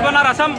बना रसम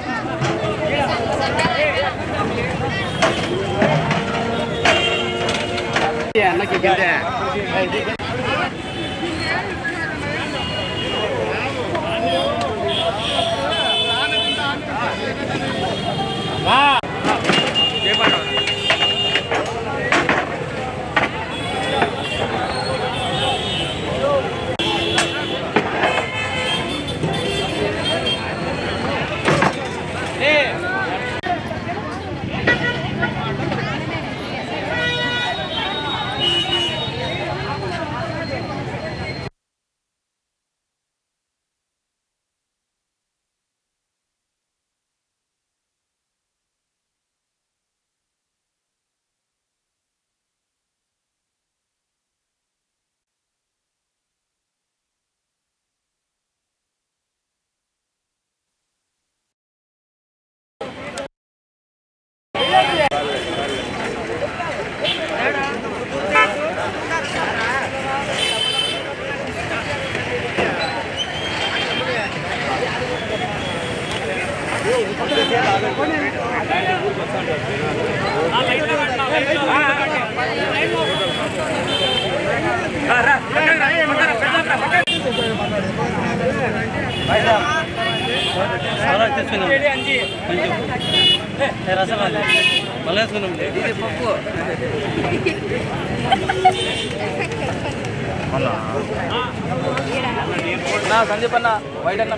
संदीप अन्न वैट अन्न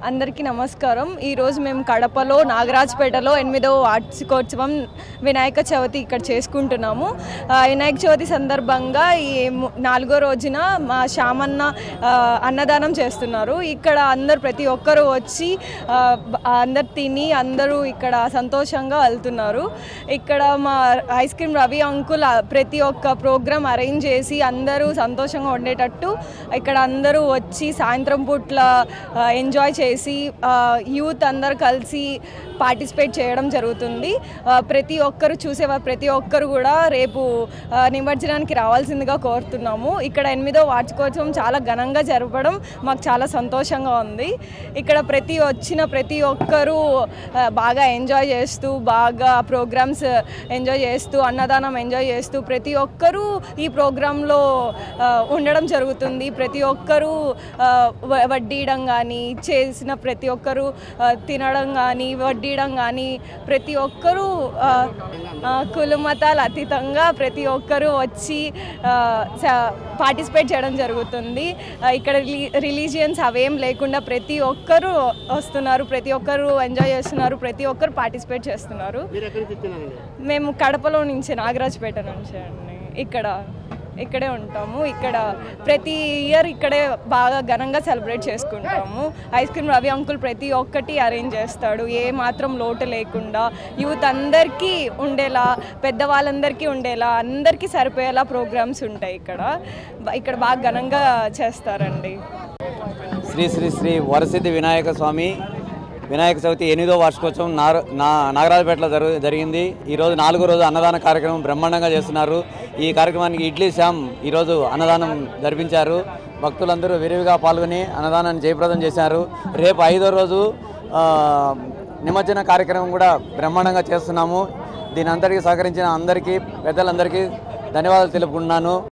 అందరికీ నమస్కారం. ఈరోజు మేము కడపలో నాగరాజ్పేటలో 8వ వార్షికోత్సవం వినాయక చవితి ఇక్కడ చేసుకుంటున్నాము. వినాయక చవితి సందర్భంగా ఈ 4వ రోజున మా శ్యామన్న అన్నదానం చేస్తున్నారు. ఇక్కడ అందరు ప్రతి ఒక్కరు వచ్చి అందరు తిని అందరూ ఇక్కడ సంతోషంగా వెళ్తున్నారు. ఇక్కడ మా ఐస్ క్రీమ్ రవి అంకుల్ ప్రతి ఒక్క ప్రోగ్రామ్ అరేంజ్ చేసి అందరూ సంతోషంగా ఉండేటట్టు ఇక్కడ అందరూ వచ్చి సాయంత్రం పూట్ల ఎంజాయ్ చేసి యూత్ అందరు కలిసి పార్టిసిపేట్ చేయడం జరుగుతుంది. ప్రతి ఒక్కరు చూసేవారు ప్రతి ఒక్కరు కూడా రేపు నిమజ్జనానికి రావాల్సిందిగా కోరుతున్నాము. ఇక్కడ 8వ వార్షికోత్సవం చాలా ఘనంగా జరపడం మాకు చాలా సంతోషంగా ఉంది. ఇక్కడ ప్రతి ఒక్కరూ బాగా ఎంజాయ్ చేస్తూ బాగా ప్రోగ్రామ్స్ ఎంజాయ్ చేస్తూ అన్నదానం ఎంజాయ్ చేస్తూ ప్రతి ఒక్కరూ ఈ ప్రోగ్రాంలో ఉండడం జరుగుతుంది. ప్రతి ఒక్కరూ వడ్డీయడం కానీ చేసిన ప్రతి ఒక్కరూ తినడం కానీ వడ్డీయడం కానీ ప్రతి ఒక్కరూ కులమతాల అతీతంగా ప్రతి ఒక్కరూ వచ్చి పార్టిసిపేట్ చేయడం జరుగుతుంది. ఇక్కడ రిలీజియన్స్ అవేం లేకుండా ప్రతి ఒక్కరూ వస్తున్నారు, ప్రతి ఒక్కరు ఎంజాయ్ చేస్తున్నారు, ప్రతి ఒక్కరు పార్టిసిపేట్ చేస్తున్నారు. మేము కడపలో నుంచి నాగరాజ్పేట నుంచి అండి ఇక్కడే ఉంటాము. ఇక్కడ ప్రతి ఇయర్ ఇక్కడే బాగా ఘనంగా సెలబ్రేట్ చేసుకుంటాము. ఐస్ క్రీమ్ రవి అంకుల్ ప్రతి ఒక్కటి అరేంజ్ చేస్తాడు, ఏ మాత్రం లోటు లేకుండా యూత్ అందరికీ ఉండేలా పెద్దవాళ్ళందరికీ ఉండేలా అందరికీ సరిపోయేలా ప్రోగ్రామ్స్ ఉంటాయి. ఇక్కడ బాగా ఘనంగా చేస్తారండి. శ్రీ శ్రీ శ్రీ వరసిద్ధి వినాయక స్వామి వినాయక చవితి 8వ వార్షికోత్సవం నాగరాజపేటలో జరిగింది. ఈరోజు 4వ రోజు అన్నదాన కార్యక్రమం బ్రహ్మాండంగా చేస్తున్నారు. ఈ కార్యక్రమానికి ఇడ్లీ శ్యామ్ ఈరోజు అన్నదానం జరిపించారు. భక్తులందరూ విరివిగా పాల్గొని అన్నదానాన్ని జయప్రదం చేశారు. రేపు 5వ రోజు నిమజ్జన కార్యక్రమం కూడా బ్రహ్మాండంగా చేస్తున్నాము. దీని అంతటికీ సహకరించిన అందరికీ పెద్దలందరికీ ధన్యవాదాలు తెలుపుకుంటున్నాను.